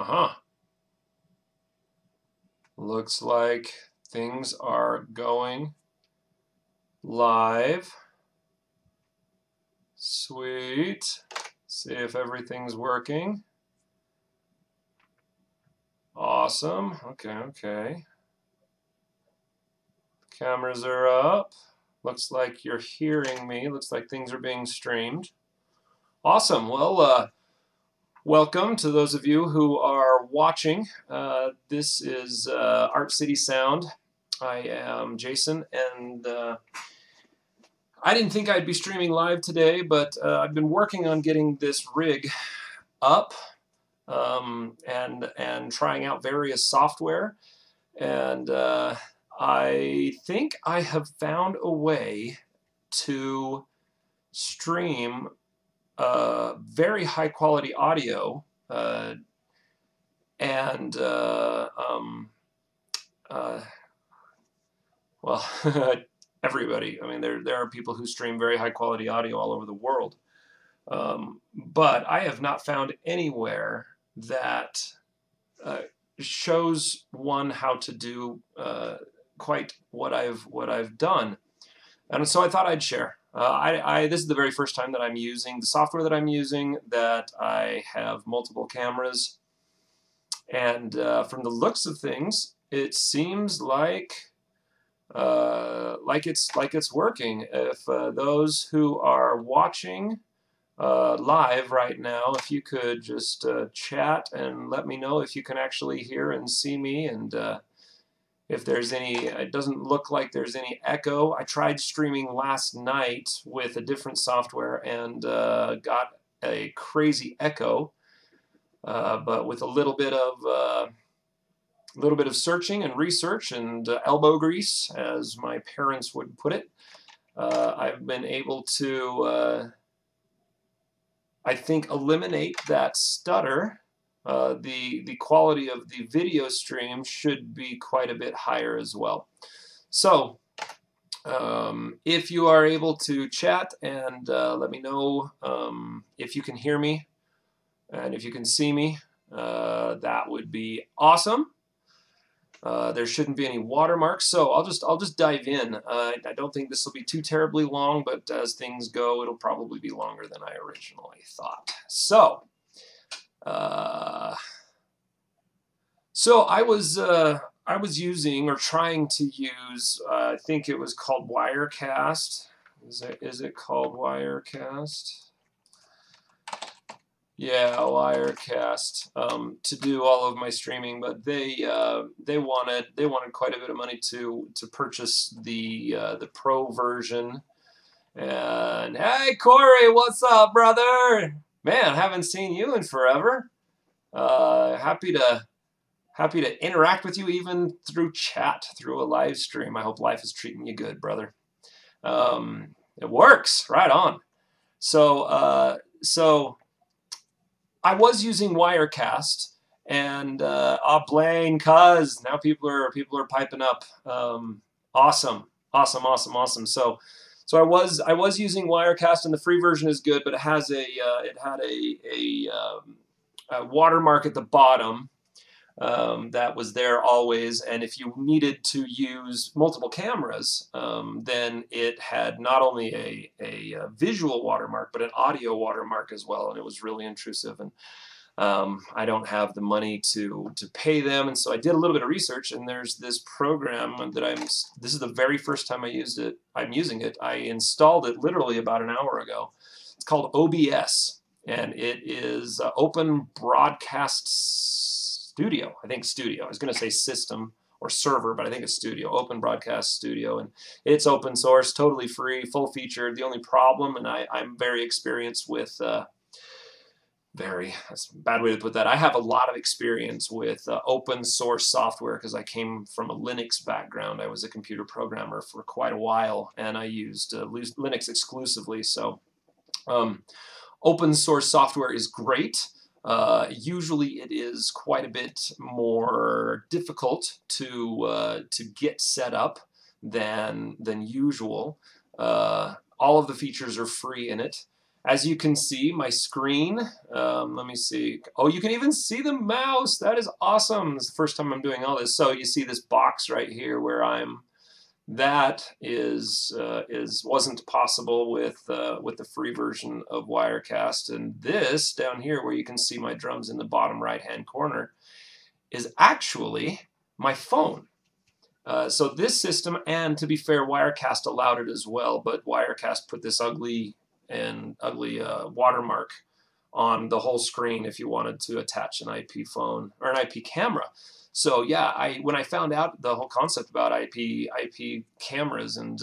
Uh-huh. Looks like things are going live. Sweet. See if everything's working. Awesome. Okay. Cameras are up. Looks like you're hearing me. Looks like things are being streamed. Awesome. Well, welcome to those of you who are watching. This is Art City Sound. I am Jason, and I didn't think I'd be streaming live today, but I've been working on getting this rig up and trying out various software, and I think I have found a way to stream very high quality audio and well, everybody. I mean, there are people who stream very high quality audio all over the world, but I have not found anywhere that shows one how to do quite what I've done, and so I thought I'd share. This is the very first time that I'm using the software that I'm using, that I have multiple cameras, and from the looks of things, it seems like it's working. If those who are watching live right now, if you could just chat and let me know if you can actually hear and see me, and if there's any, it doesn't look like there's any echo. I tried streaming last night with a different software and got a crazy echo, but with a little bit of searching and research and elbow grease, as my parents would put it, I've been able to, I think, eliminate that stutter. The quality of the video stream should be quite a bit higher as well. So if you are able to chat and let me know if you can hear me and if you can see me, that would be awesome. There shouldn't be any watermarks, so I'll just dive in. I don't think this will be too terribly long, but as things go, it'll probably be longer than I originally thought. So I was using, or trying to use, I think it was called Wirecast. Is it called Wirecast? Yeah, Wirecast, to do all of my streaming, but they wanted quite a bit of money to purchase the pro version. And hey, Corey, what's up, brother? Man, haven't seen you in forever. Happy to interact with you even through chat, through a live stream. I hope life is treating you good, brother. It works, right on. So I was using Wirecast, and Blaine, cuz now people are piping up. Awesome. So I was using Wirecast, and the free version is good, but it has it had a watermark at the bottom that was there always, and if you needed to use multiple cameras, then it had not only a visual watermark, but an audio watermark as well, and it was really intrusive, and I don't have the money to pay them, and so I did a little bit of research, and there's this program that this is the very first time I'm using it. I installed it literally about an hour ago. It's called OBS, and it is Open Broadcast Studio. I think Studio. I was going to say system or server, but I think it's Studio. Open Broadcast Studio, and it's open source, totally free, full featured. The only problem, and I'm very experienced with that's a bad way to put that. I have a lot of experience with open source software because I came from a Linux background. I was a computer programmer for quite a while, and I used Linux exclusively. So open source software is great. Usually it is quite a bit more difficult to get set up than usual. All of the features are free in it, As you can see, my screen, let me see. Oh, you can even see the mouse. That is awesome. This is the first time I'm doing all this. So you see this box right here where that wasn't possible with the free version of Wirecast. And this down here where you can see my drums in the bottom right-hand corner is actually my phone. So this system, and to be fair, Wirecast allowed it as well, but Wirecast put this ugly watermark on the whole screen if you wanted to attach an IP phone or an IP camera. So yeah, when I found out the whole concept about IP cameras, and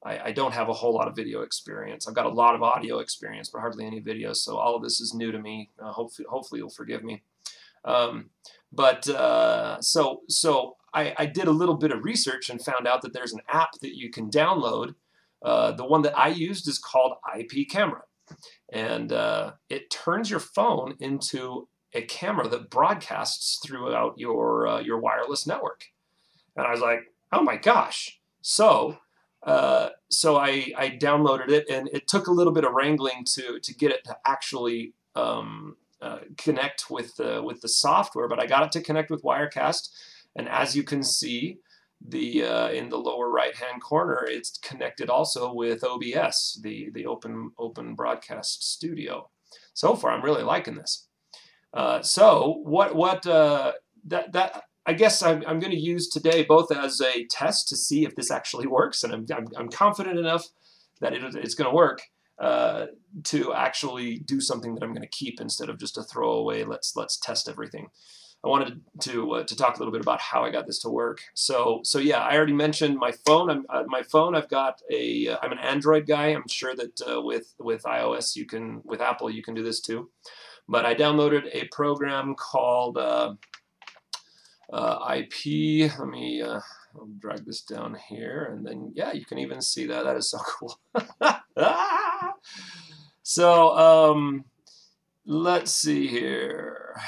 I don't have a whole lot of video experience. I've got a lot of audio experience, but hardly any video. So all of this is new to me. Hopefully you'll forgive me. So I did a little bit of research and found out that there's an app that you can download. The one that I used is called IP Camera, and it turns your phone into a camera that broadcasts throughout your wireless network. And I was like, oh my gosh! So I downloaded it, and it took a little bit of wrangling to get it to actually connect with the software, but I got it to connect with Wirecast, and as you can see, in the lower right-hand corner, it's connected also with OBS, the Open Broadcast Studio. So far, I'm really liking this. So I guess I'm going to use today both as a test to see if this actually works, and I'm confident enough that it's going to work to actually do something that I'm going to keep instead of just a throwaway. Let's test everything. I wanted to talk a little bit about how I got this to work. So yeah, I already mentioned my phone. I've got I'm an Android guy. I'm sure that with iOS with Apple you can do this too. But I downloaded a program called IP. Let me I'll drag this down here, and then yeah, you can even see that. That is so cool. So let's see here.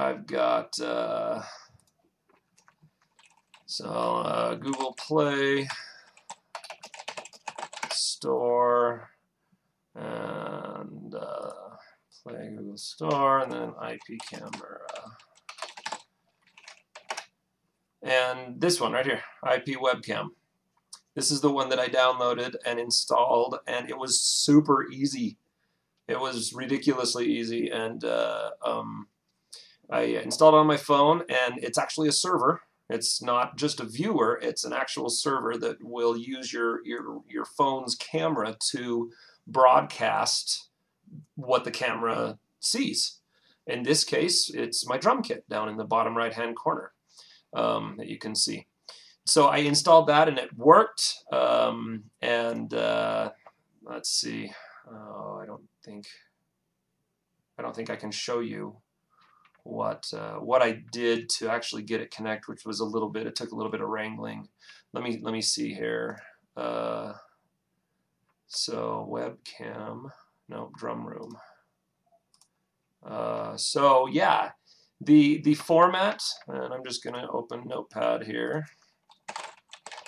I've got Google Play Store, and Play Google Store, and then IP Camera. And this one right here, IP Webcam. This is the one that I downloaded and installed, and it was super easy. It was ridiculously easy, and I installed it on my phone, and it's actually a server. It's not just a viewer, it's an actual server that will use your phone's camera to broadcast what the camera sees. In this case, it's my drum kit down in the bottom right-hand corner that you can see. So I installed that, and it worked. Let's see. I don't think I can show you what I did to actually get it connect, which was it took a little bit of wrangling. Let me see here. So webcam, no, drum room. So yeah, the format, and I'm just gonna open Notepad here.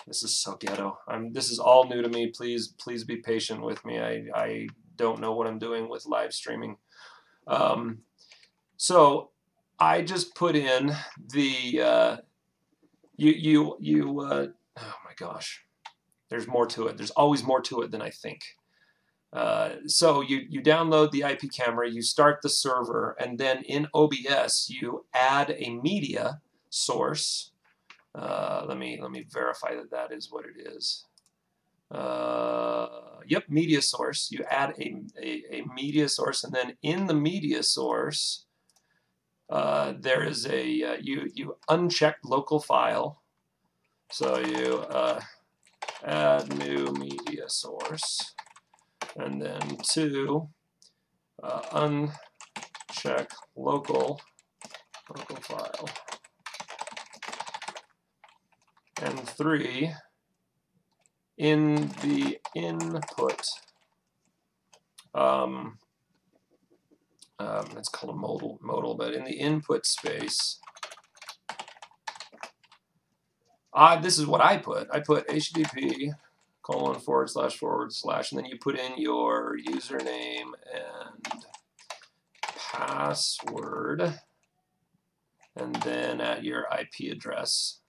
This is so ghetto. This is all new to me. Please be patient with me. I don't know what I'm doing with live streaming. So I just put in the oh my gosh, there's more to it. There's always more to it than I think. So you download the IP camera, you start the server, and then in OBS you add a media source. Let me verify that is what it is. Yep, media source. You add a media source, and then in the media source there is you unchecked local file. So you add new media source, and then 2 uncheck local file, and 3 in the input. It's called a modal, but in the input space, this is what I put. I put HTTP:// // and then you put in your username and password, and then at your IP address.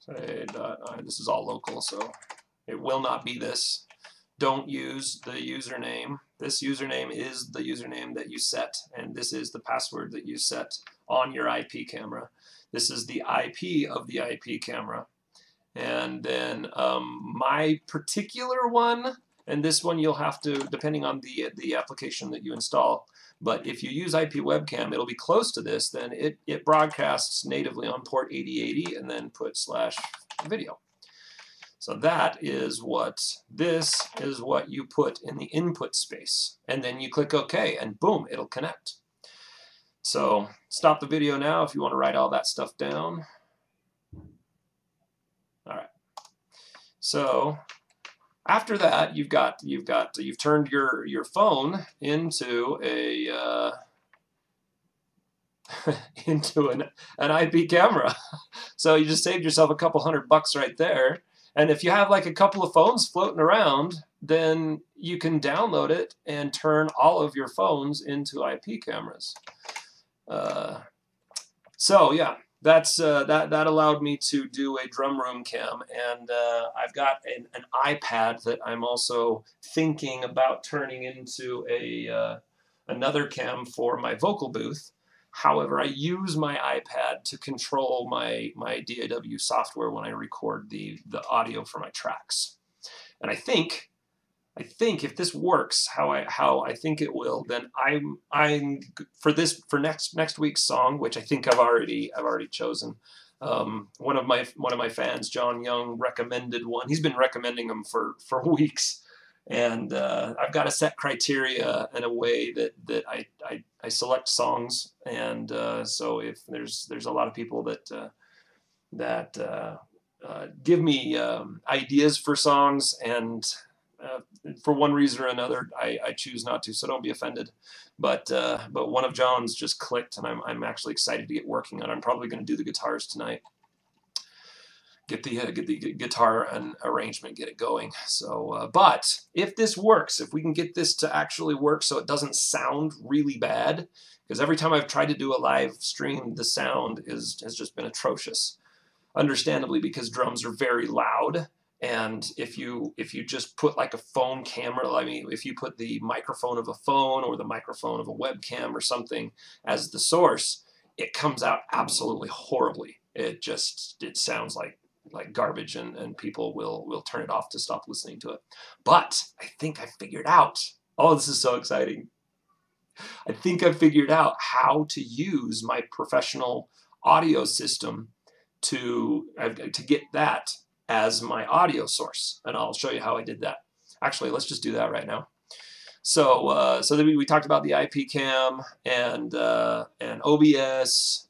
Say this is all local, so it will not be this. Don't use the username. This username is the username that you set, and this is the password that you set on your IP camera. This is the IP of the IP camera. And then my particular one, and this one you'll have to, depending on the application that you install, but if you use IP webcam, it'll be close to this, then it broadcasts natively on port 8080 and then put /video. So this is what you put in the input space. And then you click OK, and boom, it'll connect. So stop the video now if you want to write all that stuff down. All right. So after that, you've turned your phone into a into an IP camera. So you just saved yourself a couple $100 right there. And if you have like a couple of phones floating around, then you can download it and turn all of your phones into IP cameras. So yeah, that allowed me to do a drum room cam, and I've got an iPad that I'm also thinking about turning into another cam for my vocal booth. However, I use my iPad to control my DAW software when I record the audio for my tracks. And I think if this works how I think it will, then I'm for next week's song, which I think I've already chosen. One of my fans, John Young, recommended one. He's been recommending them for weeks. And I've got a set criteria in a way that I select songs, and so if there's a lot of people that give me ideas for songs, and for one reason or another I choose not to, so don't be offended. But one of John's just clicked, and I'm actually excited to get working on it. I'm probably going to do the guitars tonight. Get the guitar and arrangement, get it going. So, but if this works, if we can get this to actually work so it doesn't sound really bad, because every time I've tried to do a live stream, the sound has just been atrocious. Understandably, because drums are very loud, and if you just put like a phone camera, I mean, if you put the microphone of a phone or the microphone of a webcam or something as the source, it comes out absolutely horribly. It sounds like garbage, and people will turn it off to stop listening to it. But I think I figured out, oh, this is so exciting. I think I figured out how to use my professional audio system to get that as my audio source, and I'll show you how I did that. Actually, let's just do that right now. So so then we talked about the IP cam and OBS.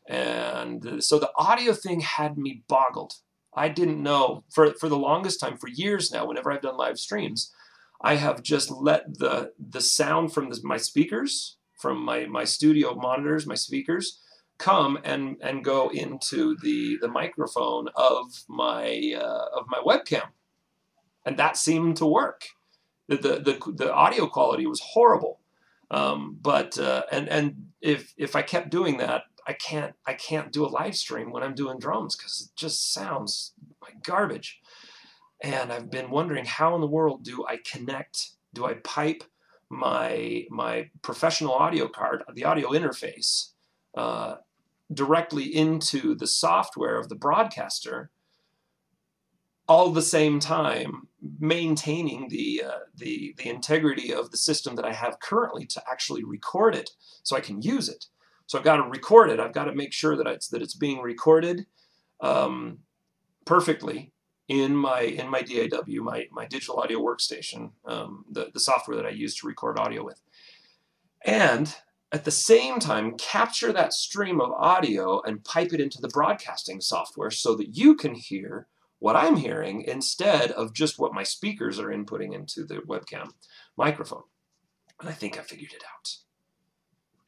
And so the audio thing had me boggled. I didn't know, for the longest time, for years now, whenever I've done live streams, I have just let the sound from my speakers, from my studio monitors, my speakers, come and go into the microphone of my webcam. And that seemed to work. The audio quality was horrible. But if I kept doing that, I can't do a live stream when I'm doing drums, because it just sounds like garbage. And I've been wondering, how in the world do I pipe my professional audio card, the audio interface, directly into the software of the broadcaster, all at the same time maintaining the integrity of the system that I have currently to actually record it so I can use it. So I've got to record it. I've got to make sure that it's being recorded perfectly in my DAW, my digital audio workstation, the software that I use to record audio with, and at the same time capture that stream of audio and pipe it into the broadcasting software so that you can hear what I'm hearing instead of just what my speakers are inputting into the webcam microphone. And I think I figured it out.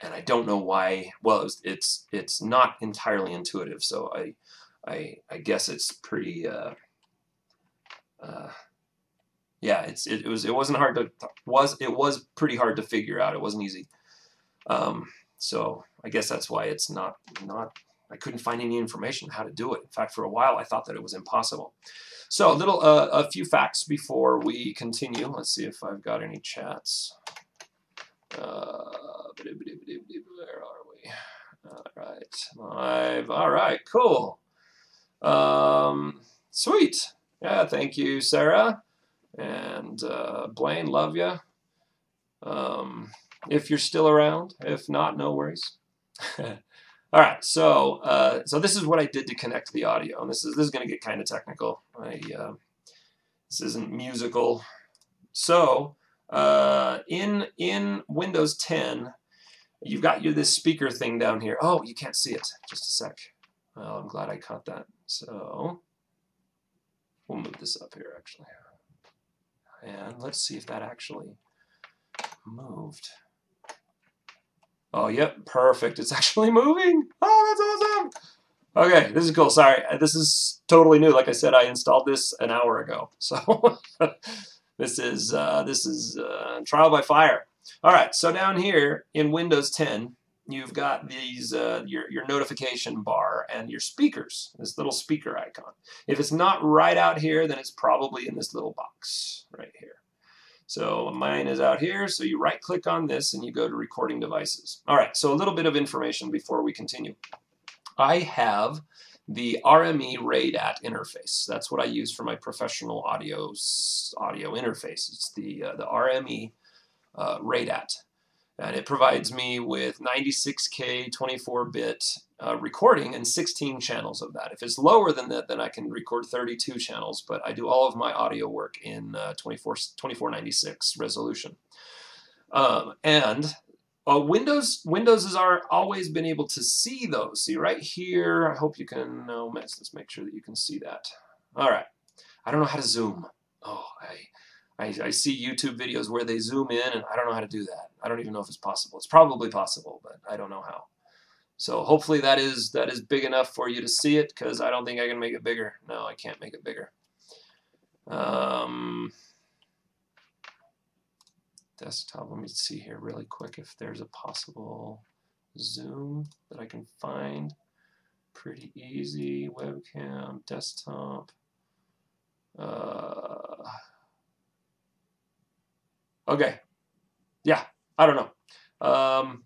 And I don't know why. Well, it's not entirely intuitive, so I guess it's pretty yeah, it wasn't hard to it was pretty hard to figure out. It wasn't easy. So I guess that's why it's not I couldn't find any information on how to do it. In fact, for a while I thought that it was impossible. So a few facts before we continue. Let's see if I've got any chats. Where are we? All right, live. All right, cool. Sweet. Yeah, thank you, Sarah. And Blaine, love you. If you're still around. If not, no worries. All right, so so this is what I did to connect the audio, and this is going to get kind of technical. This isn't musical. So in Windows 10, you've got this speaker thing down here. Oh, you can't see it. Just a sec. Well, I'm glad I caught that. So we'll move this up here, actually. And let's see if that actually moved. Oh, yep, perfect. It's actually moving. Oh, that's awesome. Okay, this is cool. Sorry, this is totally new. Like I said, I installed this an hour ago. So this is trial by fire. All right, so down here in Windows 10, you've got these your notification bar and your speakers, this little speaker icon. If it's not right out here, then it's probably in this little box right here. So mine is out here, so you right-click on this and you go to Recording Devices. All right, so a little bit of information before we continue. I have the RME RADAT interface. That's what I use for my professional audio interface. It's the RME RADAT. And it provides me with 96K 24-bit recording and 16 channels of that. If it's lower than that, then I can record 32 channels, but I do all of my audio work in 2496 resolution. Windows has always been able to see those. See right here, I hope you can, let's make sure that you can see that. All right, I don't know how to zoom. Oh, I see YouTube videos where they zoom in, and I don't know how to do that. I don't even know if it's possible. It's probably possible, but I don't know how. So hopefully that is big enough for you to see it, because I don't think I can make it bigger. No, I can't make it bigger. Desktop, let me see here really quick if there's a possible zoom that I can find. Pretty easy. Webcam, desktop. Okay, yeah, I don't know. I'm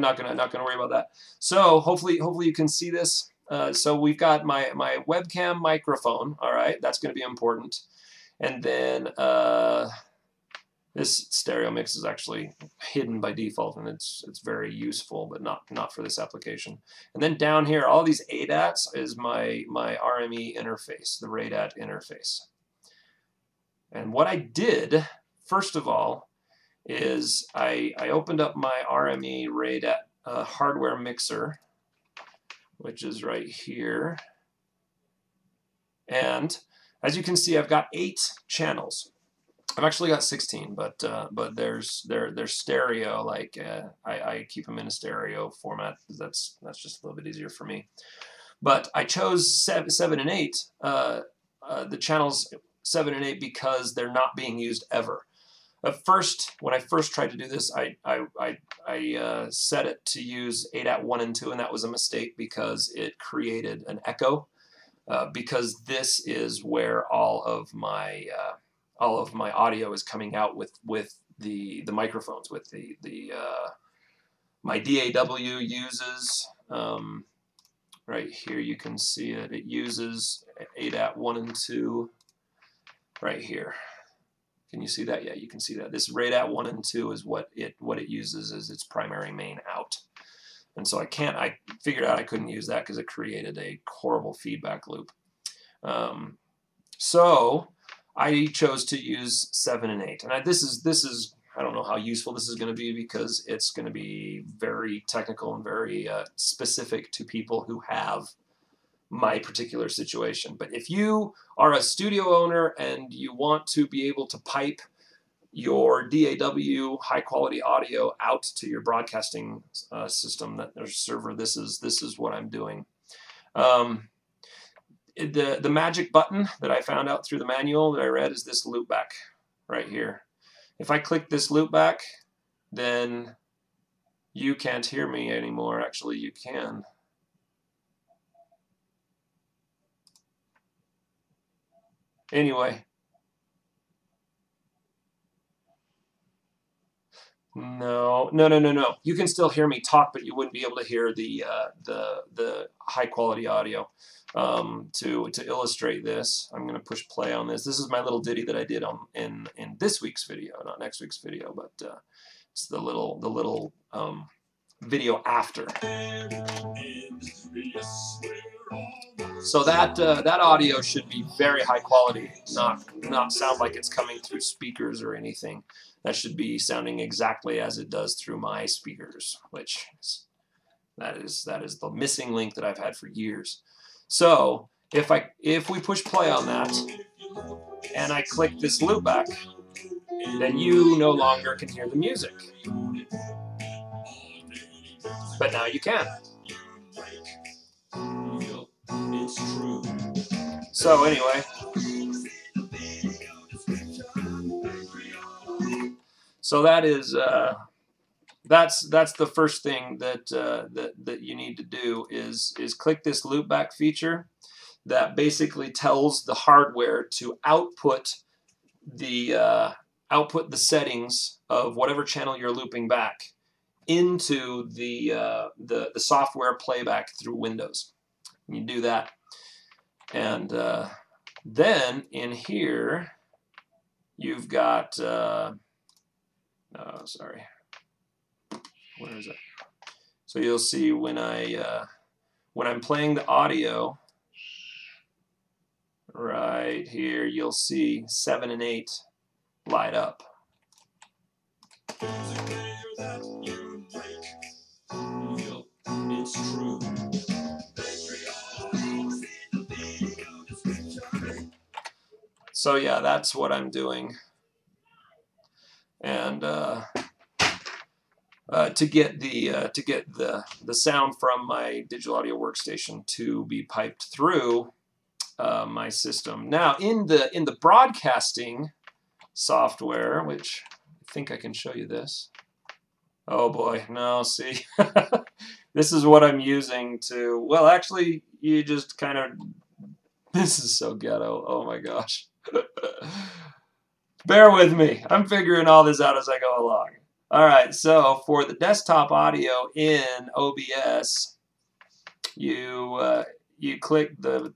not gonna worry about that. So hopefully you can see this. So we've got my webcam microphone. All right, that's going to be important. And then this stereo mix is actually hidden by default, and it's very useful, but not for this application. And then down here, all these ADATs is my RME interface, the RADAT interface. And what I did, first of all, is I opened up my RME RADAT hardware mixer, which is right here. And as you can see, I've got 8 channels. I've actually got 16, but they're stereo. Like I keep them in a stereo format because that's just a little bit easier for me. But I chose 7 and 8, the channels 7 and 8, because they're not being used ever. At first, when I first tried to do this, I set it to use ADAT 1 and 2, and that was a mistake because it created an echo. Because this is where all of my audio is coming out with the microphones, with my DAW uses right here. You can see it. It uses ADAT 1 and 2 right here. Can you see that? Yeah, you can see that. This RADAT 1 and 2 is what it uses as its primary main out. And so I figured out I couldn't use that because it created a horrible feedback loop. So I chose to use 7 and 8. And this is I don't know how useful this is going to be, because it's going to be very technical and very specific to people who have my particular situation. But if you are a studio owner and you want to be able to pipe your DAW high quality audio out to your broadcasting system, that there's a server, this is what I'm doing. The magic button that I found out through the manual that I read is this loopback. right here. If I click this loop back, then you can't hear me anymore. Actually, you can. Anyway. No. You can still hear me talk, but you wouldn't be able to hear the high quality audio. To illustrate this, I'm going to push play on this. This is my little ditty that I did in this week's video, not next week's video, but it's the little video after. So that audio should be very high quality, not sound like it's coming through speakers or anything. That should be sounding exactly as it does through my speakers, which that is the missing link that I've had for years. So if we push play on that and I click this loop back, then you no longer can hear the music. But now you can. So anyway, so that is that's the first thing that that you need to do is click this loopback feature that basically tells the hardware to output the settings of whatever channel you're looping back into the software playback through Windows. You do that, and then in here you've got sorry, where is it? So you'll see when I'm playing the audio right here, you'll see 7 and 8 light up. It's true. So yeah, that's what I'm doing, and to get the sound from my digital audio workstation to be piped through my system. Now in the broadcasting software, which I think I can show you this. Oh boy, no, see, this is what I'm using to, well, actually, you just kind of, this is so ghetto, oh my gosh. Bear with me, I'm figuring all this out as I go along. Alright, so for the desktop audio in OBS, you click the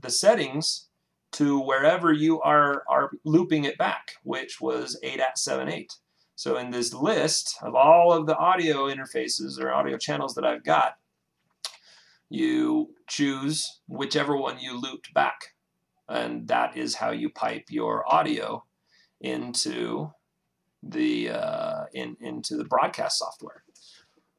settings to wherever you are looping it back, which was 8at78. So in this list of all of the audio interfaces or audio channels that I've got, you choose whichever one you looped back, and that is how you pipe your audio into the broadcast software,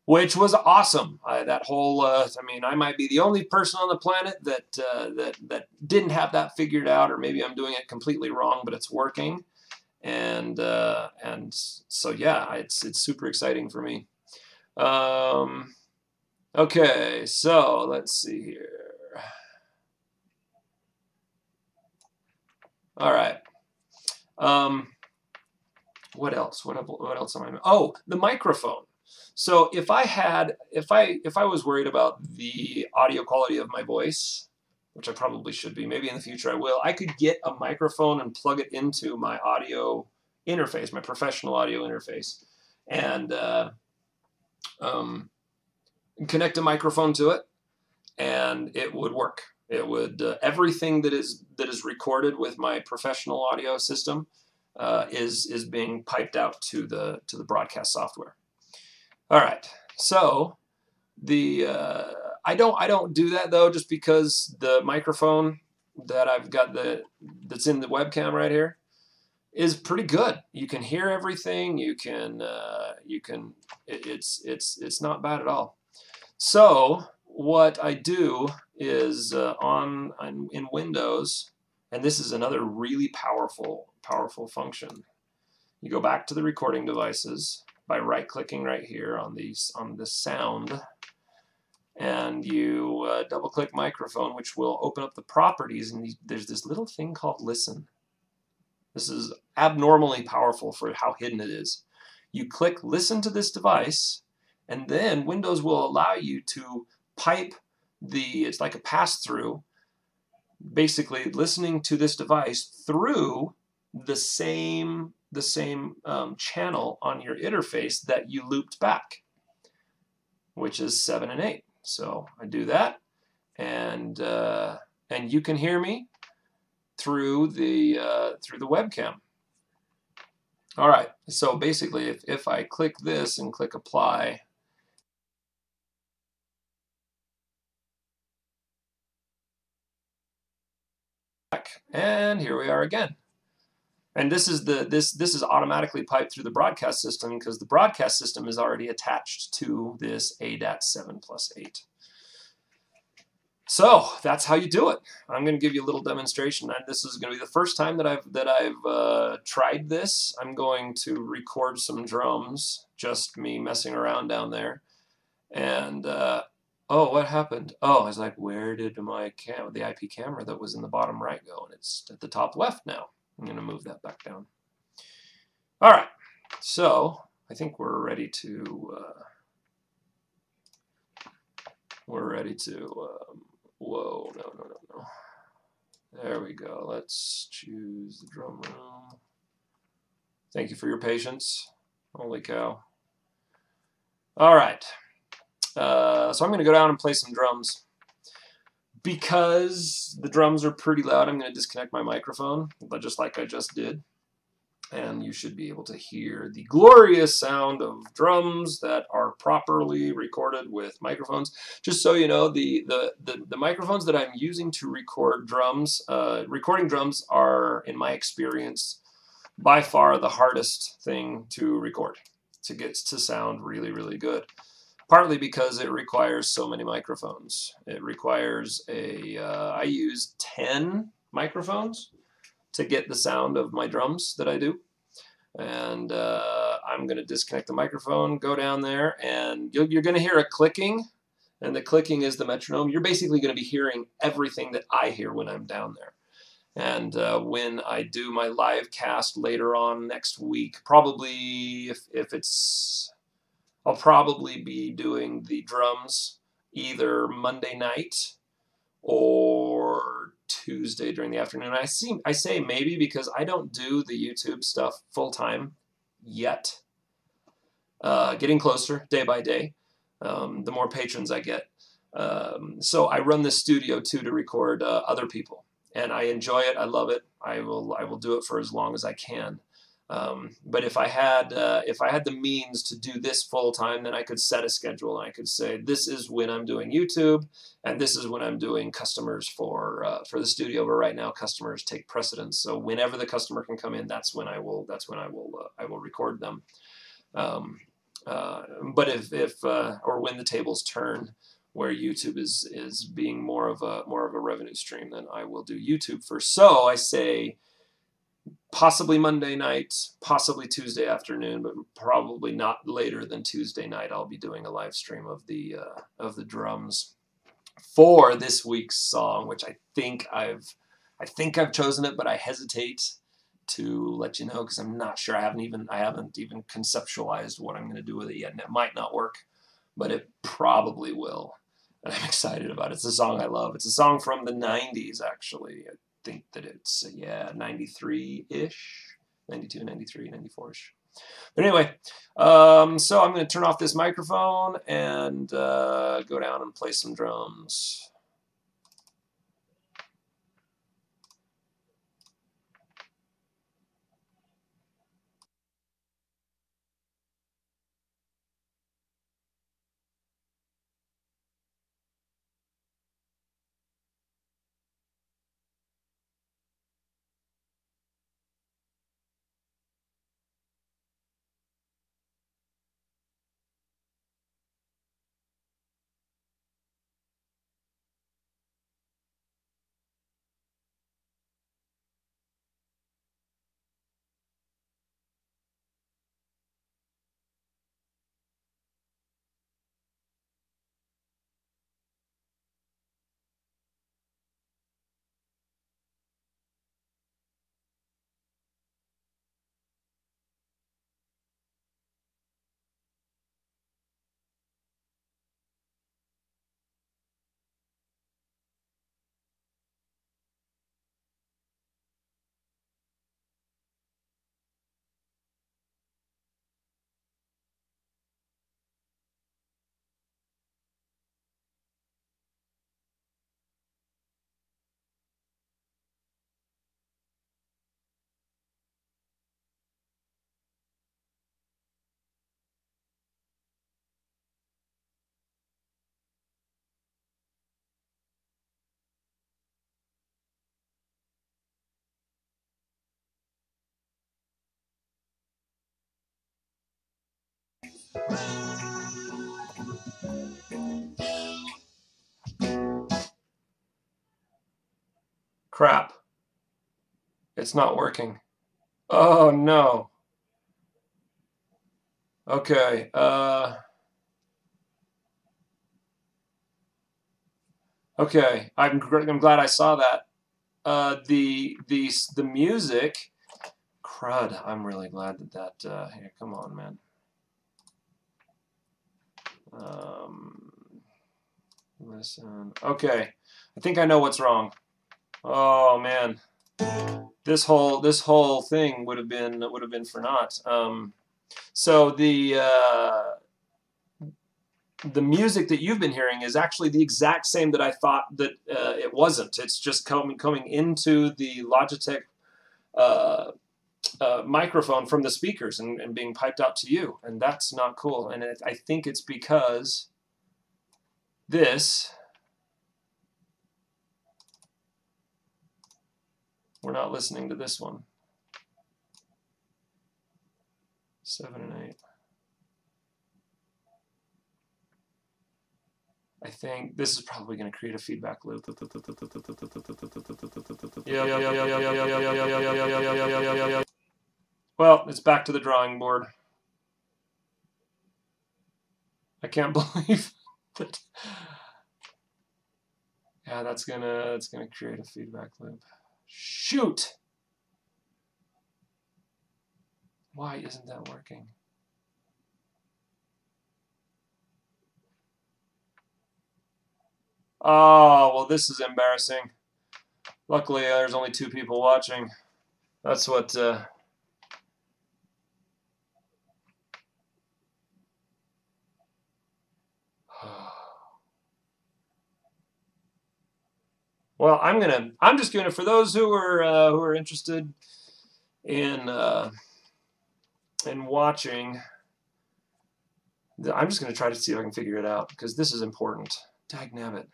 which was awesome. That whole I mean, I might be the only person on the planet that didn't have that figured out, or maybe I'm doing it completely wrong, but it's working. And so yeah, it's super exciting for me. Okay, so let's see here. All right. What else? What else am I? Oh, the microphone. So if I was worried about the audio quality of my voice, which I probably should be, maybe in the future I will, I could get a microphone and plug it into my audio interface, my professional audio interface, and connect a microphone to it, and it would work. It would everything that is recorded with my professional audio system is being piped out to the broadcast software. All right, so the I don't do that though, just because the microphone that I've got that's in the webcam right here is pretty good. You can hear everything. It's not bad at all. So what I do is in Windows, and this is another really powerful function. You go back to the recording devices by right-clicking right here on the sound, and you double-click microphone, which will open up the properties, and there's this little thing called listen. This is abnormally powerful for how hidden it is. You click listen to this device, and then Windows will allow you to pipe it's like a pass-through, basically listening to this device through the same channel on your interface that you looped back, which is 7 and 8. So I do that, and you can hear me through the webcam. All right. So basically, if I click this and click apply, and here we are again. And this is this is automatically piped through the broadcast system because the broadcast system is already attached to this ADAT 7+8. So that's how you do it. I'm going to give you a little demonstration, and this is going to be the first time that I've tried this. I'm going to record some drums, just me messing around down there, and oh, what happened? Oh, I was like, where did the IP camera that was in the bottom right go? And it's at the top left now. I'm going to move that back down. All right, so I think we're ready to. Whoa, no. There we go. Let's choose the drum room. Thank you for your patience. Holy cow. All right. So I'm going to go down and play some drums. Because the drums are pretty loud, I'm going to disconnect my microphone, but just like I just did. And you should be able to hear the glorious sound of drums that are properly recorded with microphones. Just so you know, the microphones that I'm using to record drums, recording drums are, in my experience, by far the hardest thing to record, to get to sound really, really good. Partly because it requires so many microphones. It requires I use 10 microphones to get the sound of my drums that I do. And I'm going to disconnect the microphone, go down there, and you're going to hear a clicking, and the clicking is the metronome. You're basically going to be hearing everything that I hear when I'm down there. And when I do my live cast later on next week, probably if it's... I'll probably be doing the drums either Monday night or Tuesday during the afternoon. I say maybe because I don't do the YouTube stuff full time yet. Getting closer day by day. The more patrons I get. So I run this studio too to record other people, and I enjoy it. I love it. I will do it for as long as I can. But if I had the means to do this full time, then I could set a schedule and I could say this is when I'm doing YouTube and this is when I'm doing customers for the studio. But right now, customers take precedence. So whenever the customer can come in, that's when I will record them. But if or when the tables turn, where YouTube is being more of a revenue stream, then I will do YouTube first. So I say, possibly Monday night, possibly Tuesday afternoon, but probably not later than Tuesday night. I'll be doing a live stream of the drums for this week's song, which I think I've chosen it, but I hesitate to let you know because I'm not sure. I haven't even conceptualized what I'm going to do with it yet, and it might not work, but it probably will. And I'm excited about it. It's a song I love. It's a song from the 90s, actually. I think that it's 93-ish, 92, 93, 94-ish. But anyway, so I'm going to turn off this microphone and go down and play some drums. Crap. It's not working. Oh no. Okay. Okay. I'm glad I saw that. The music. Crud. I'm really glad that. Here, come on, man. Listen. Okay. I think I know what's wrong. Oh man. This whole thing would have been for naught. So the music that you've been hearing is actually the exact same that I thought that it wasn't. It's just coming into the Logitech uh, microphone from the speakers and being piped out to you, and that's not cool. And I think it's because this we're not listening to this one. 7 and 8. I think this is probably going to create a feedback loop. Well, it's back to the drawing board. I can't believe that. Yeah, that's gonna create a feedback loop. Shoot! Why isn't that working? Oh, well, this is embarrassing. Luckily, there's only 2 people watching. That's what. Well, I'm just gonna, for those who are interested in watching, I'm just gonna try to see if I can figure it out because this is important. Dagnabbit.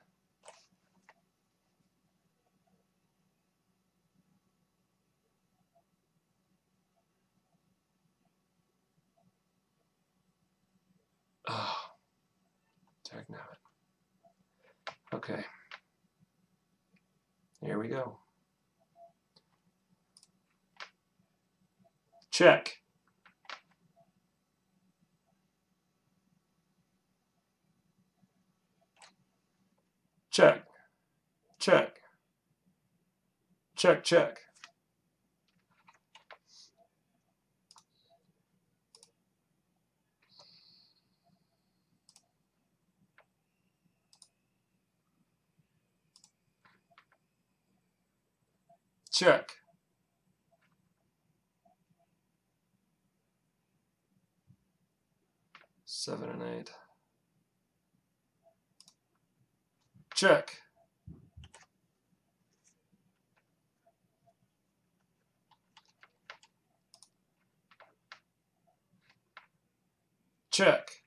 Oh, dagnabbit. Okay. Here we go. Check. Check. Check. Check, check. Check. Seven and 8. Check. Check.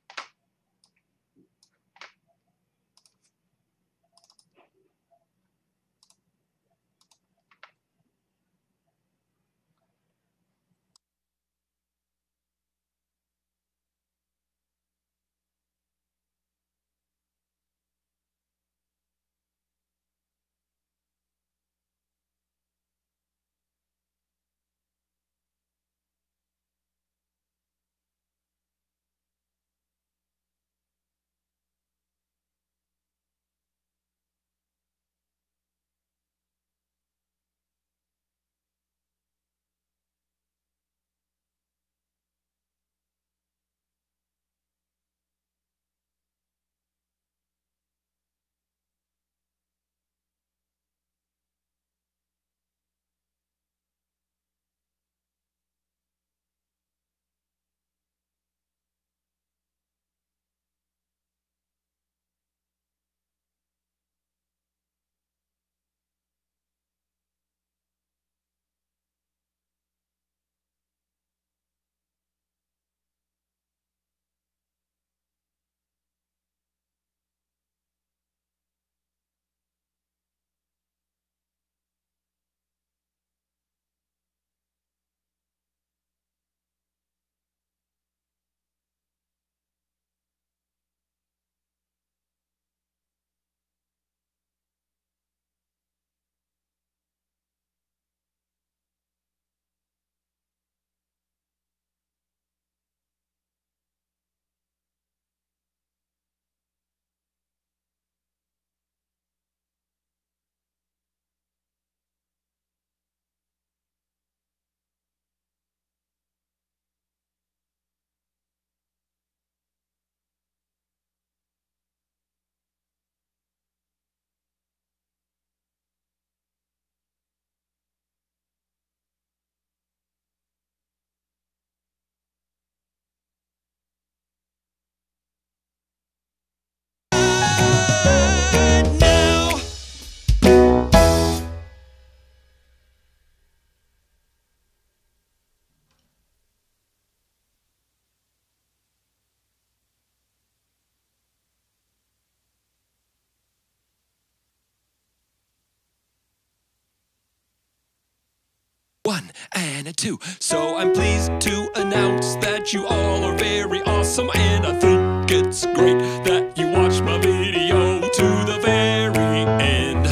1 and a 2. So I'm pleased to announce that you all are very awesome, and I think it's great that you watch my video to the very end.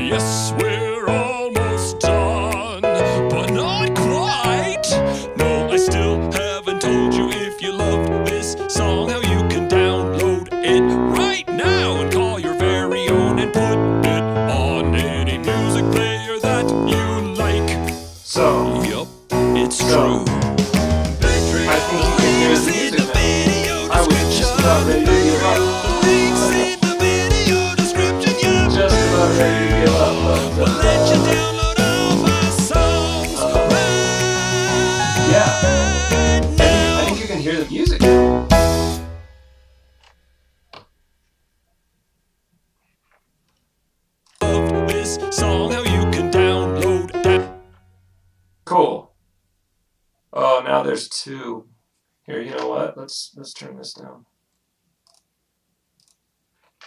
Yes, we're almost done, but not quite. No, I still haven't told you, if you loved this song, how you can download it right now and call your very own and put it on any music player that you like. So, yup, it's true. I think you can hear the music now. I was just about ready to give up. Just about ready to give up. Yeah. I think you can hear the music. This song, how you can download that. Cool. Oh, now there's two. Here, you know what? Let's turn this down.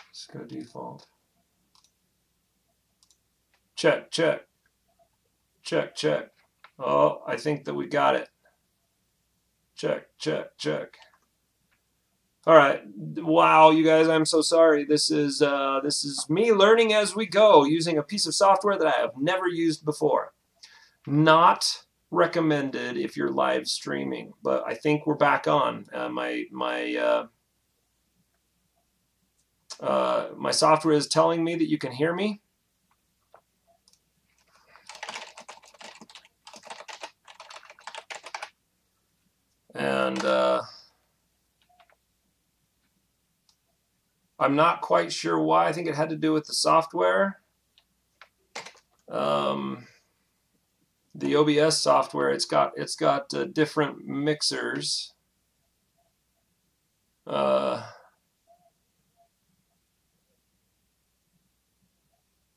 Let's go default. Check, check. Check, check. Oh, I think that we got it. Check, check, check. All right. Wow, you guys, I'm so sorry. This is me learning as we go using a piece of software that I have never used before. Not recommended if you're live streaming, but I think we're back on. My software is telling me that you can hear me. And I'm not quite sure why. I think it had to do with the software. The OBS software, it's got different mixers.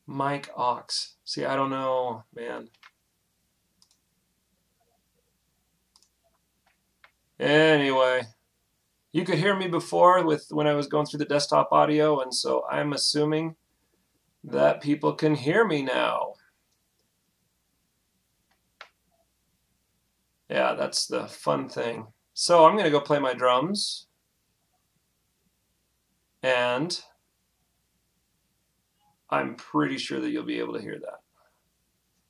Mic aux. See, I don't know, man. Anyway, you could hear me before when I was going through the desktop audio, and so I'm assuming that people can hear me now. Yeah, that's the fun thing. So I'm going to go play my drums. And I'm pretty sure that you'll be able to hear that.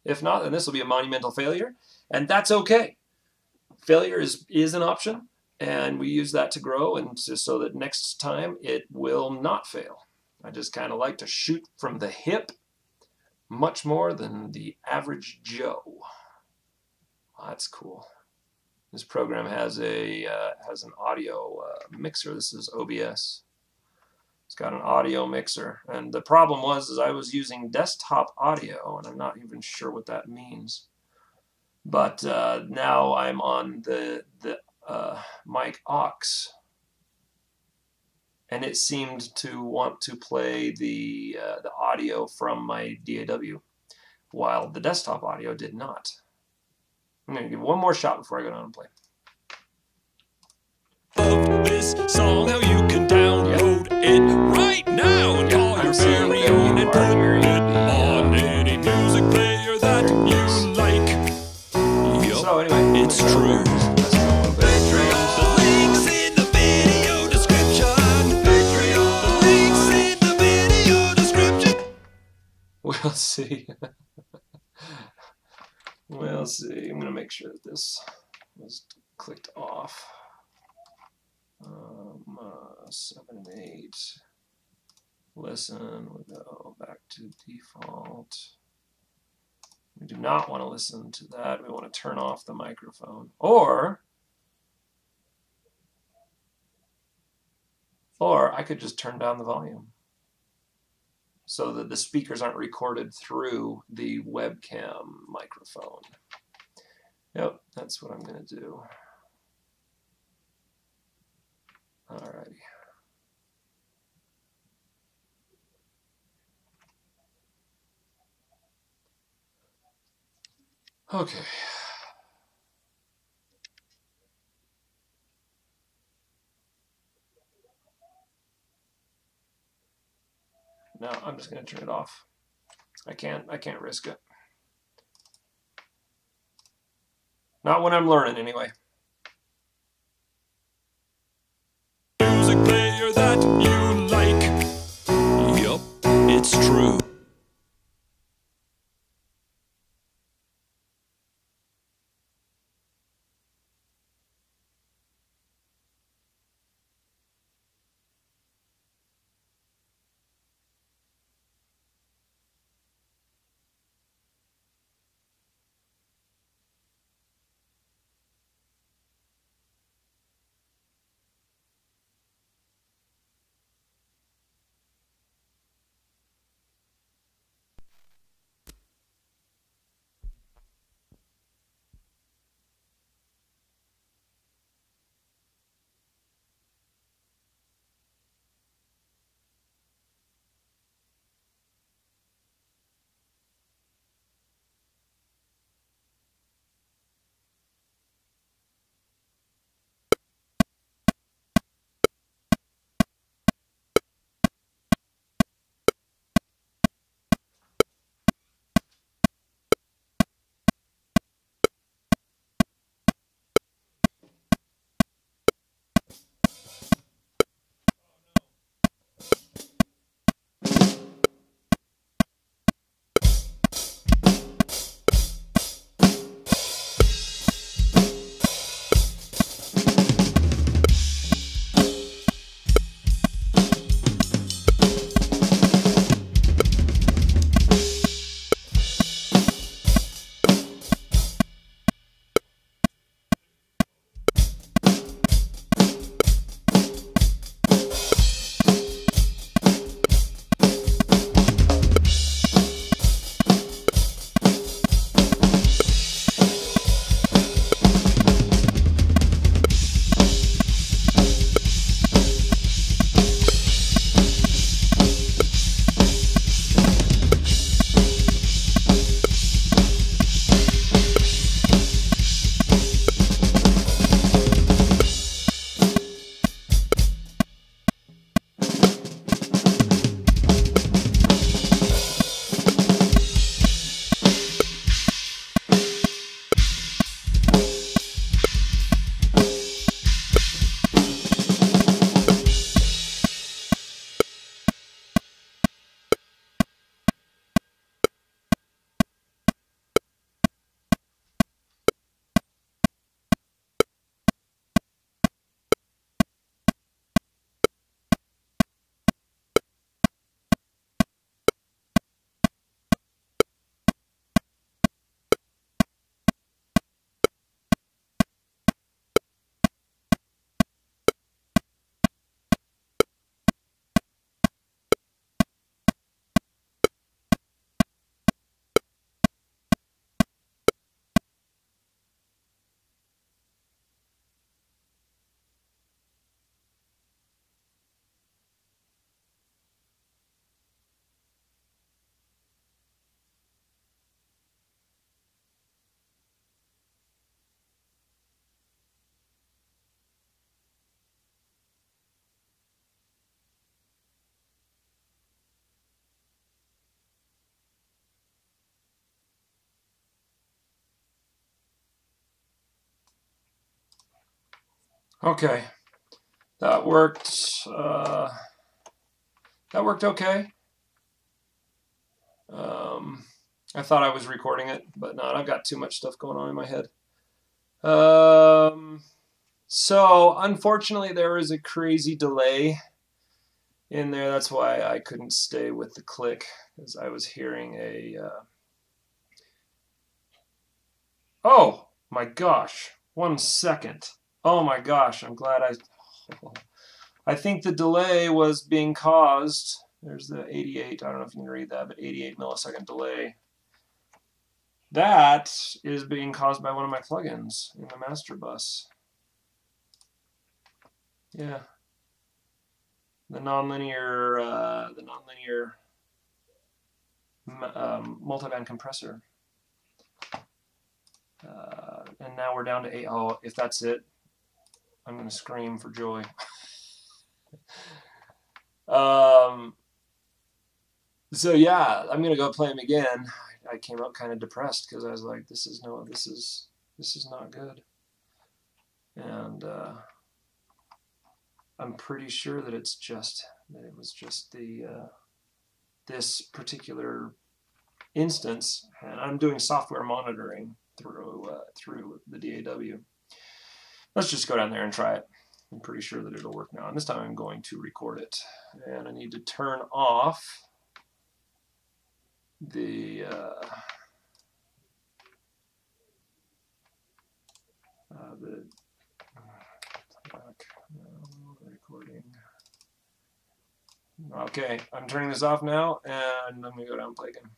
If not, then this will be a monumental failure. And that's okay. Failure is an option. And we use that to grow and so that next time it will not fail. I just kind of like to shoot from the hip much more than the average Joe. Oh, that's cool. This program has an audio mixer. This is OBS. It's got an audio mixer, and the problem was I was using desktop audio, and I'm not even sure what that means. But now I'm on the mic aux, and it seemed to want to play the audio from my DAW, while the desktop audio did not. I'm going to give one more shot before I go down and play. Of this song, how you can download it right now and call your very own and put it on any music player that you like. Yup, so anyway, it's true. The link's in the video description. The link's in the video description. We'll see. We'll see. I'm going to make sure that this was clicked off. 7 and 8. Listen. We'll go back to default. We do not want to listen to that. We want to turn off the microphone. Or I could just turn down the volume so that the speakers aren't recorded through the webcam microphone. Yep, that's what I'm going to do. Alrighty. Okay. Now I'm just going to turn it off. I can't risk it. Not when I'm learning, anyway. Music player that you like. Yup, it's true. Okay, that worked. That worked okay. I thought I was recording it, but not. I've got too much stuff going on in my head. So unfortunately, there was a crazy delay in there. That's why I couldn't stay with the click, because I was hearing a. Oh my gosh! 1 second. Oh my gosh! I'm glad I think the delay was being caused. There's the 88. I don't know if you can read that, but 88 millisecond delay. That is being caused by one of my plugins in the master bus. Yeah. The nonlinear multiband compressor. And now we're down to 8. Oh, if that's it, I'm going to scream for joy. So yeah, I'm going to go play them again. I came up kind of depressed because I was like, this is This is not good. And I'm pretty sure that it was just the this particular instance, and I'm doing software monitoring through the DAW. Let's just go down there and try it. I'm pretty sure that it'll work now. And this time I'm going to record it. And I need to turn off the recording. Okay, I'm turning this off now, and I'm going to go down and play again.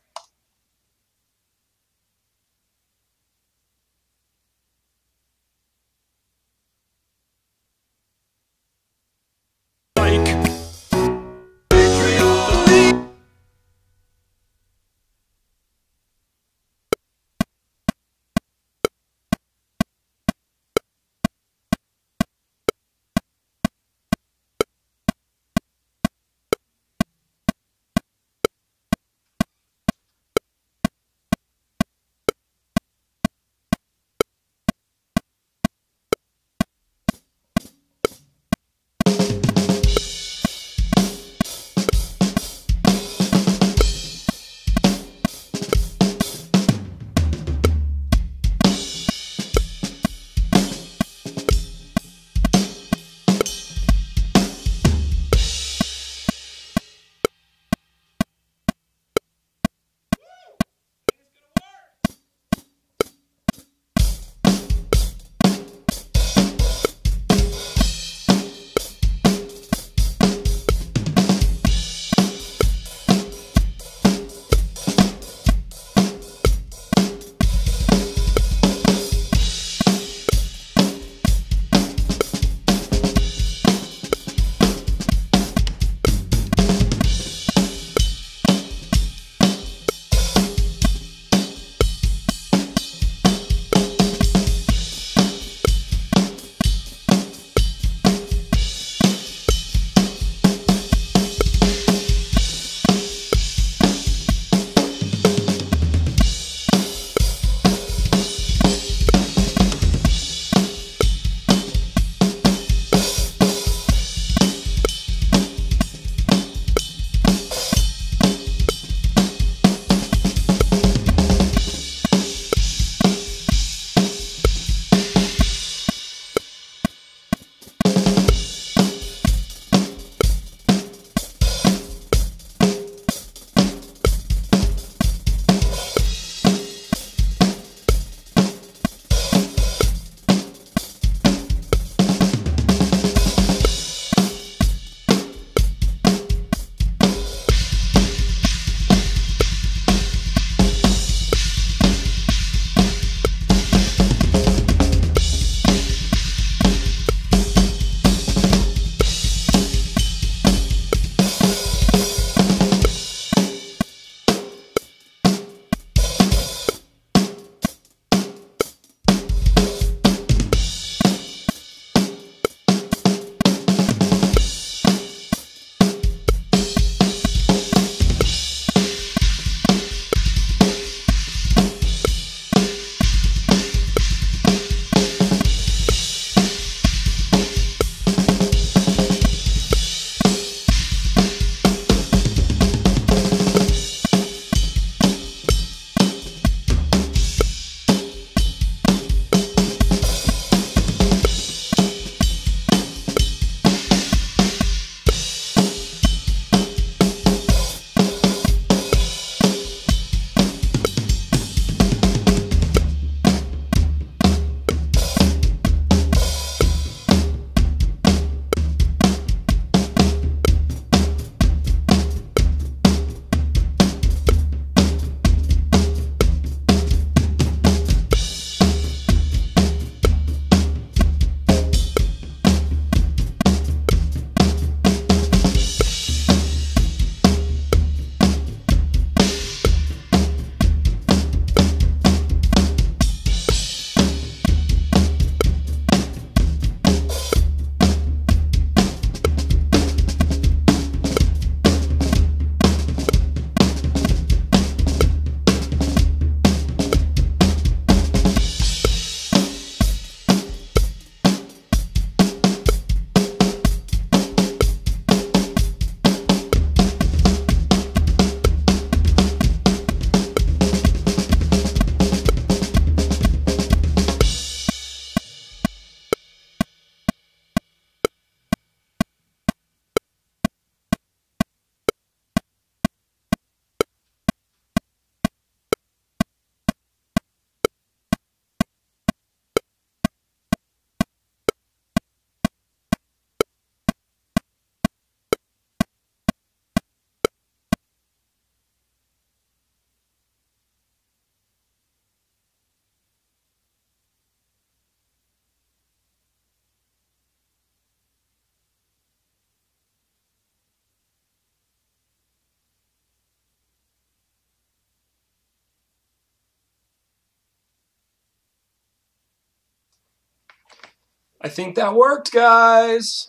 I think that worked, guys.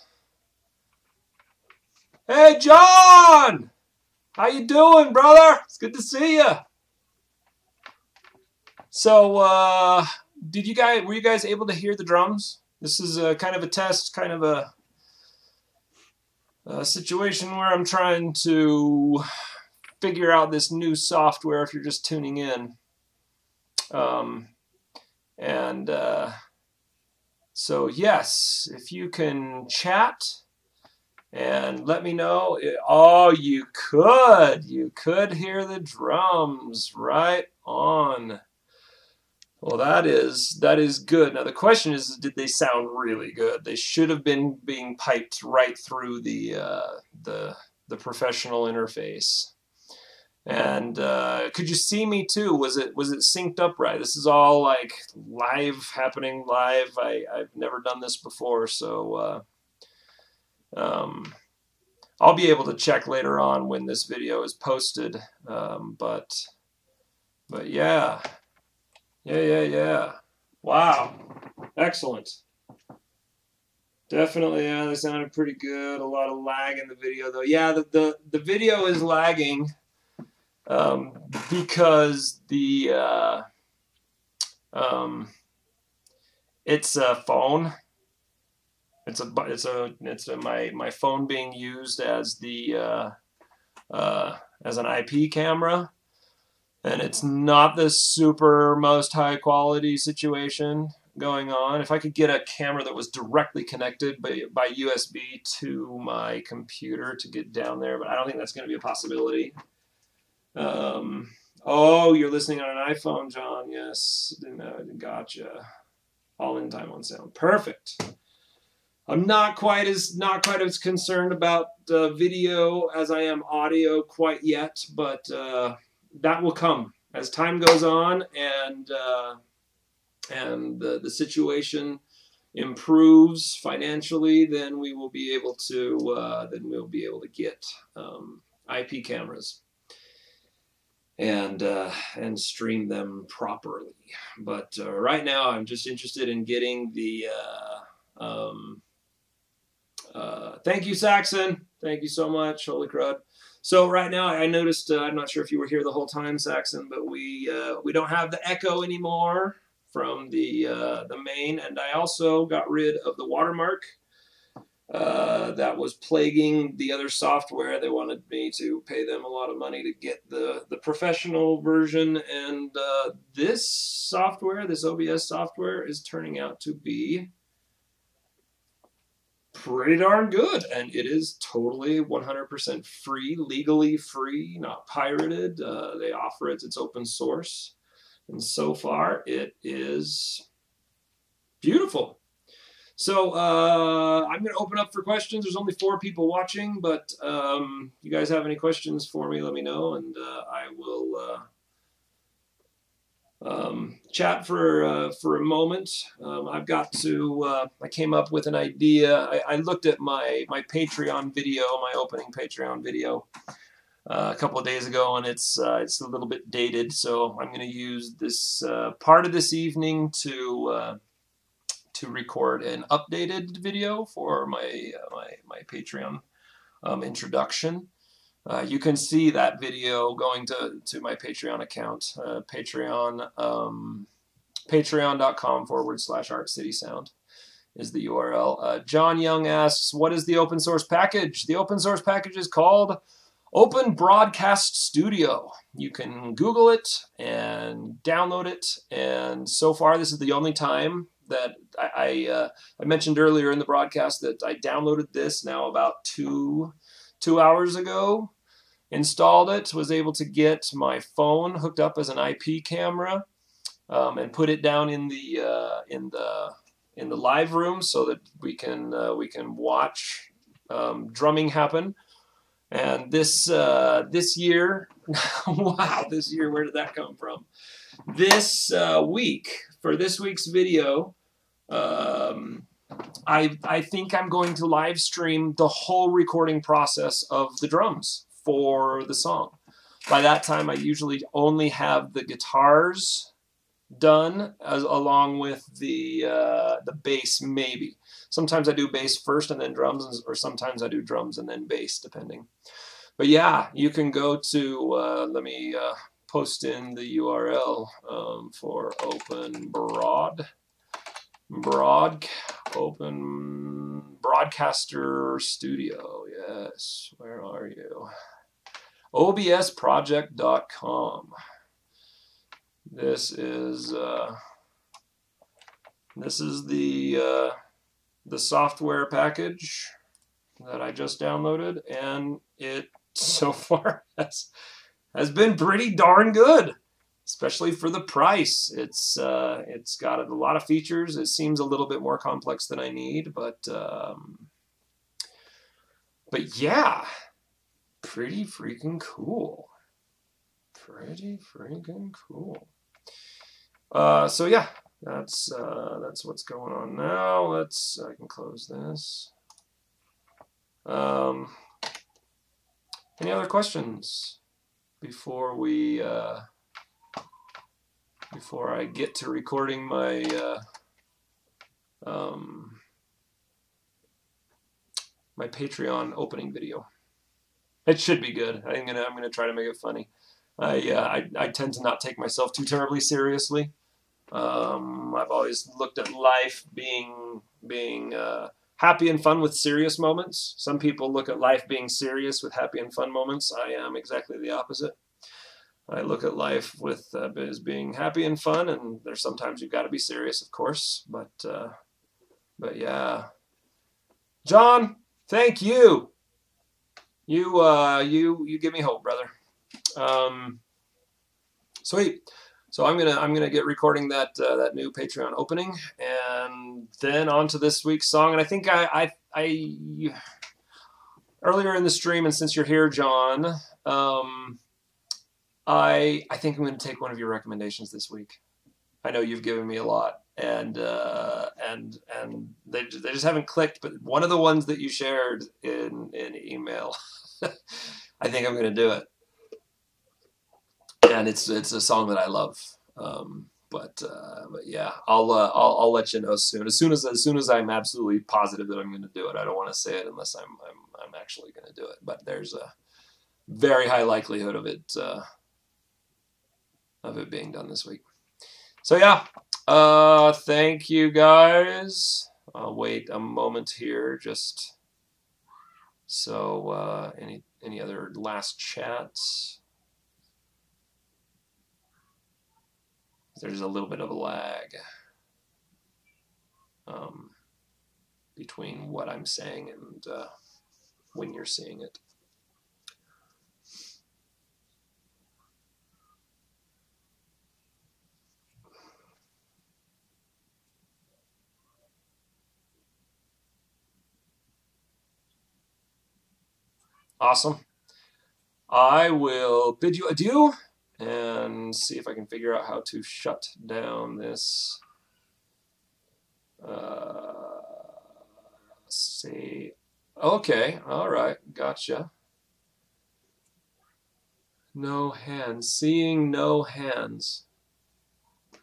Hey, John! How you doing, brother? It's good to see you. So, were you guys able to hear the drums? This is kind of a test, kind of a situation where I'm trying to figure out this new software if you're just tuning in. So yes, if you can chat and let me know. Oh, you could hear the drums. Right on. Well, that is good. Now the question is, did they sound really good? They should have been being piped right through the professional interface. And could you see me too? Was it synced up right? This is all like happening live. I've never done this before, so I'll be able to check later on when this video is posted. But yeah. Yeah. Wow. Excellent. Definitely, yeah, they sounded pretty good. A lot of lag in the video, though. Yeah, the video is lagging because it's a phone. It's my phone being used as as an IP camera. And it's not the most high quality situation going on. If I could get a camera that was directly connected by USB to my computer to get down there, but I don't think that's going to be a possibility. Oh, you're listening on an iPhone, John. Yes, gotcha. All in time on sound. Perfect. I'm not quite as concerned about video as I am audio quite yet, but that will come as time goes on, and the situation improves financially. Then we will be able to get IP cameras and stream them properly. But right now, I'm just interested in getting the. Thank you, Saxon. Thank you so much. Holy crud. So right now, I noticed, I'm not sure if you were here the whole time, Saxon, but we don't have the echo anymore from the main, and I also got rid of the watermark that was plaguing the other software. They wanted me to pay them a lot of money to get the professional version, and this software, this OBS software, is turning out to be pretty darn good, and it is totally 100% free, legally free, not pirated. They offer it. It's open source, and so far it is beautiful. So I'm going to open up for questions. There's only 4 people watching, but you guys have any questions for me, let me know, and I will chat for a moment. I've got to. I came up with an idea. I looked at my Patreon video, my opening Patreon video, a couple of days ago, and it's a little bit dated. So I'm going to use this part of this evening to record an updated video for my Patreon introduction. You can see that video going to my Patreon account, patreon.com/ArtCitySound is the URL. John Young asks, what is the open source package? The open source package is called Open Broadcast Studio. You can Google it and download it, and so far this is the only time that I mentioned earlier in the broadcast that I downloaded this now about two hours ago. Installed it, was able to get my phone hooked up as an IP camera, and put it down in the live room so that we can watch drumming happen. And this year, wow, this year, where did that come from? This week, for this week's video, I think I'm going to live stream the whole recording process of the drums for the song. By that time, I usually only have the guitars done along with the bass, maybe. Sometimes I do bass first and then drums, or sometimes I do drums and then bass, depending. But yeah, you can go to, let me post in the URL for Open Broadcaster Studio. Yes, where are you? obsproject.com. This is the software package that I just downloaded, and it so far has been pretty darn good, especially for the price. It's got a lot of features. It seems a little bit more complex than I need, but yeah, pretty freaking cool. Pretty freaking cool. So yeah, that's what's going on now. I can close this. Any other questions before I get to recording my my Patreon opening video? It should be good. I'm gonna try to make it funny. I tend to not take myself too terribly seriously. I've always looked at life being happy and fun with serious moments. Some people look at life being serious with happy and fun moments. I am exactly the opposite. I look at life with as being happy and fun, and there's sometimes you've got to be serious, of course. But yeah, John, thank you. You give me hope, brother. Sweet. So I'm gonna get recording that new Patreon opening, and then on to this week's song. And I think I earlier in the stream, and since you're here, John, I think I'm gonna take one of your recommendations this week. I know you've given me a lot, and they just haven't clicked. But one of the ones that you shared in email, I think I'm gonna do it. And it's a song that I love, but yeah, I'll let you know soon. As soon as I'm absolutely positive that I'm going to do it. I don't want to say it unless I'm actually going to do it. But there's a very high likelihood of it being done this week. So yeah, thank you guys. I'll wait a moment here, just so any other last chats. There's a little bit of a lag between what I'm saying and when you're seeing it. Awesome. I will bid you adieu and see if I can figure out how to shut down this. See. Okay, all right, gotcha. No hands. Seeing no hands.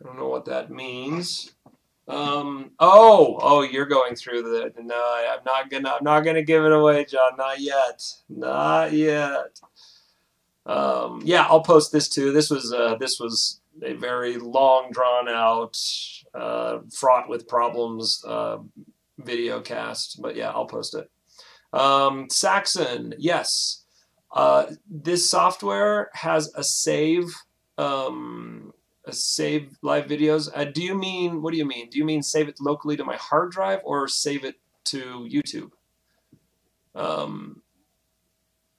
I don't know what that means. Oh, you're going through the. No, I'm not gonna give it away, John. Not yet. Not yet. Yeah, I'll post this too. This was a very long, drawn out, fraught with problems video cast. But yeah, I'll post it. Saxon, yes. This software has a save live videos. Do you mean, what do you mean? Do you mean save it locally to my hard drive or save it to YouTube?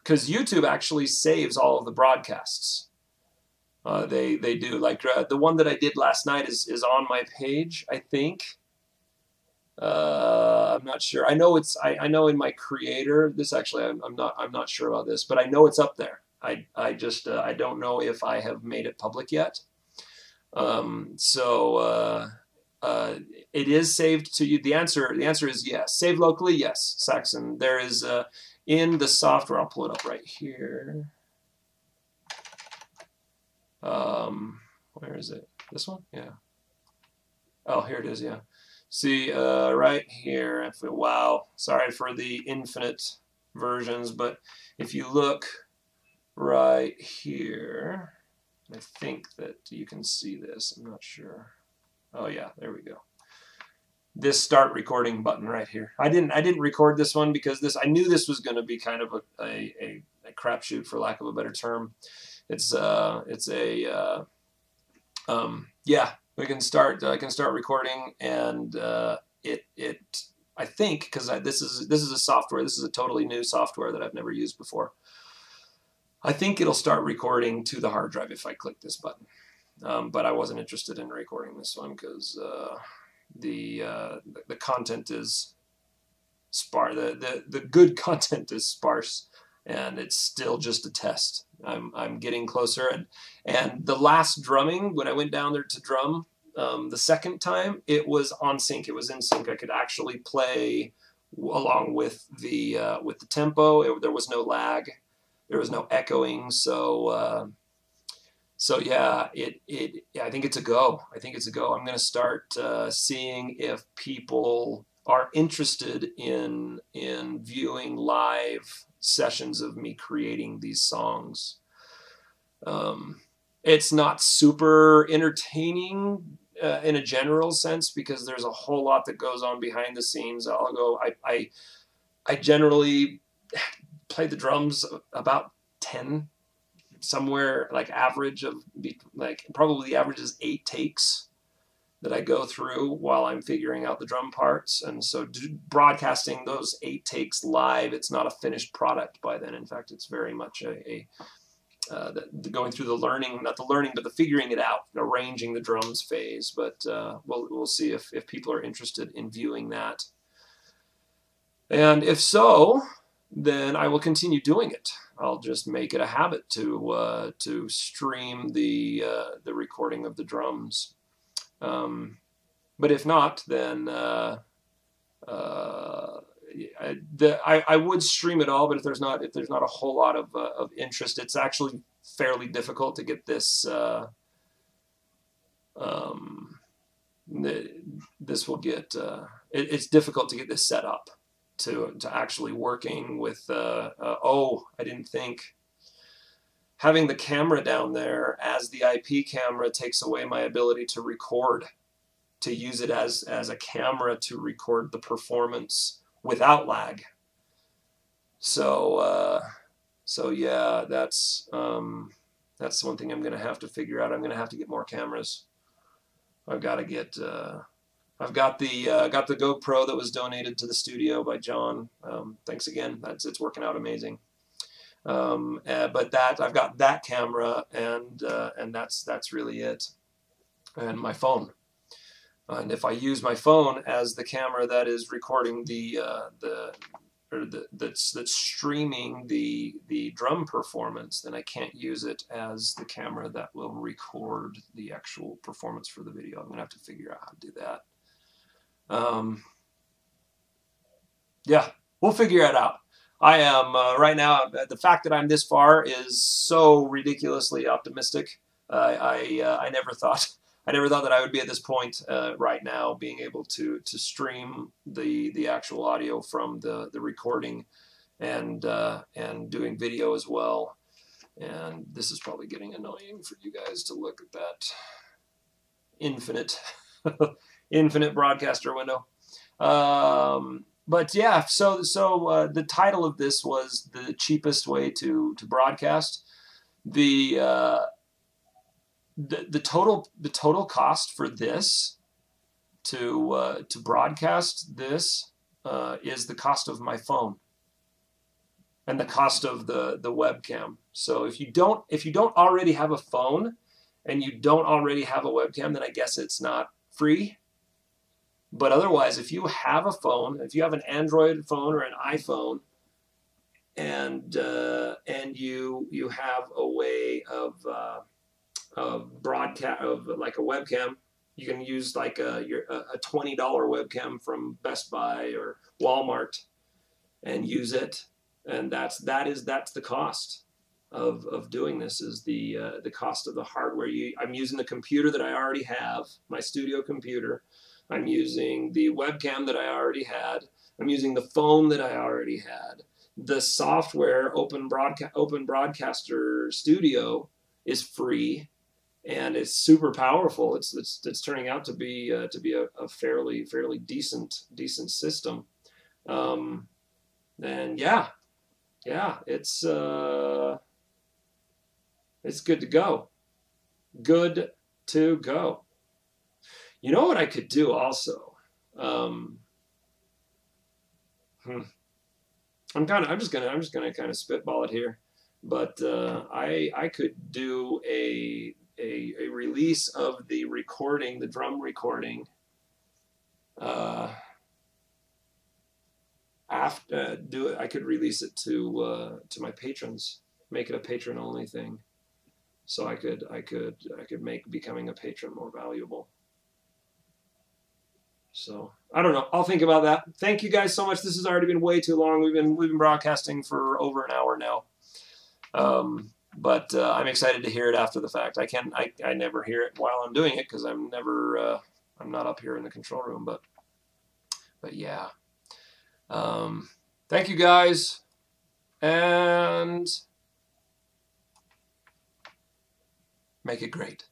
Because YouTube actually saves all of the broadcasts. They do. Like the one that I did last night is on my page, I think. I'm not sure. I know it's. I know in my creator. This actually, I'm not sure about this, but I know it's up there. I don't know if I have made it public yet. It is saved to you. The answer is yes. Save locally, yes. Saxon. There is in the software. I'll pull it up right here. Where is it? This one? Yeah. Oh, here it is, yeah. See, right here, wow, sorry for the infinite versions, but if you look right here, I think that you can see this, I'm not sure. Oh yeah, there we go. This start recording button right here. I didn't record this one because I knew this was going to be kind of a crapshoot, for lack of a better term. Yeah, we can start. I can start recording, and I think, because this is a software. This is a totally new software that I've never used before. I think it'll start recording to the hard drive if I click this button. But I wasn't interested in recording this one because the content is sparse. The good content is sparse, and it's still just a test. I'm getting closer, and the last drumming, when I went down there to drum the second time, it was on sync. It was in sync. I could actually play along with the tempo. There was no lag. There was no echoing. So yeah, I think it's a go. I think it's a go. I'm going to start seeing if people are interested in viewing live sessions of me creating these songs. It's not super entertaining in a general sense because there's a whole lot that goes on behind the scenes. I generally play the drums about 10, somewhere like average of, like, probably the average is 8 takes that I go through while I'm figuring out the drum parts. And so broadcasting those 8 takes live, it's not a finished product by then. In fact, it's very much going through the learning, not the learning, but the figuring it out, arranging the drums phase. But we'll see if people are interested in viewing that. And if so, then I will continue doing it. I'll just make it a habit to stream the recording of the drums. But if not, then I would stream it all. But if there's not a whole lot of interest, it's actually fairly difficult to get this. It's difficult to get this set up to actually working with. I didn't think. Having the camera down there as the IP camera takes away my ability to record, to use it as a camera to record the performance without lag. So yeah, that's one thing I'm going to have to figure out. I'm going to have to get more cameras. I've got to get. I've got the GoPro that was donated to the studio by John. Thanks again. It's working out amazing. But I've got that camera, and that's really it, and my phone. And if I use my phone as the camera that is recording that's streaming the drum performance, then I can't use it as the camera that will record the actual performance for the video. I'm gonna have to figure out how to do that. Yeah, we'll figure it out. I am right now. The fact that I'm this far is so ridiculously optimistic. I never thought that I would be at this point right now, being able to stream the actual audio from the recording, and doing video as well. And this is probably getting annoying for you guys to look at that infinite broadcaster window. But yeah, so the title of this was The Cheapest Way to Broadcast. The total cost for this to broadcast this is the cost of my phone and the cost of the webcam. So if you don't already have a phone and you don't already have a webcam, then I guess it's not free. But otherwise, if you have a phone, if you have an Android phone or an iPhone, and you have a way of broadcast, of like a webcam, you can use like a $20 webcam from Best Buy or Walmart and use it, and that's the cost. of doing this is the cost of the hardware. I'm using the computer that I already have, my studio computer. I'm using the webcam that I already had. I'm using the phone that I already had. The software, Open Broadcaster Studio, is free, and it's super powerful. It's turning out to be a fairly decent system. And yeah, it's good to go. Good to go. You know what I could do also? I'm just gonna kind of spitball it here, but I could do a release of the recording, the drum recording. I could release it to my patrons, make it a patron only thing, so I could make becoming a patron more valuable. So I don't know. I'll think about that. Thank you guys so much. This has already been way too long. We've been broadcasting for over an hour now. But I'm excited to hear it after the fact. I never hear it while I'm doing it because I'm not up here in the control room. But yeah. Thank you guys, and make it great.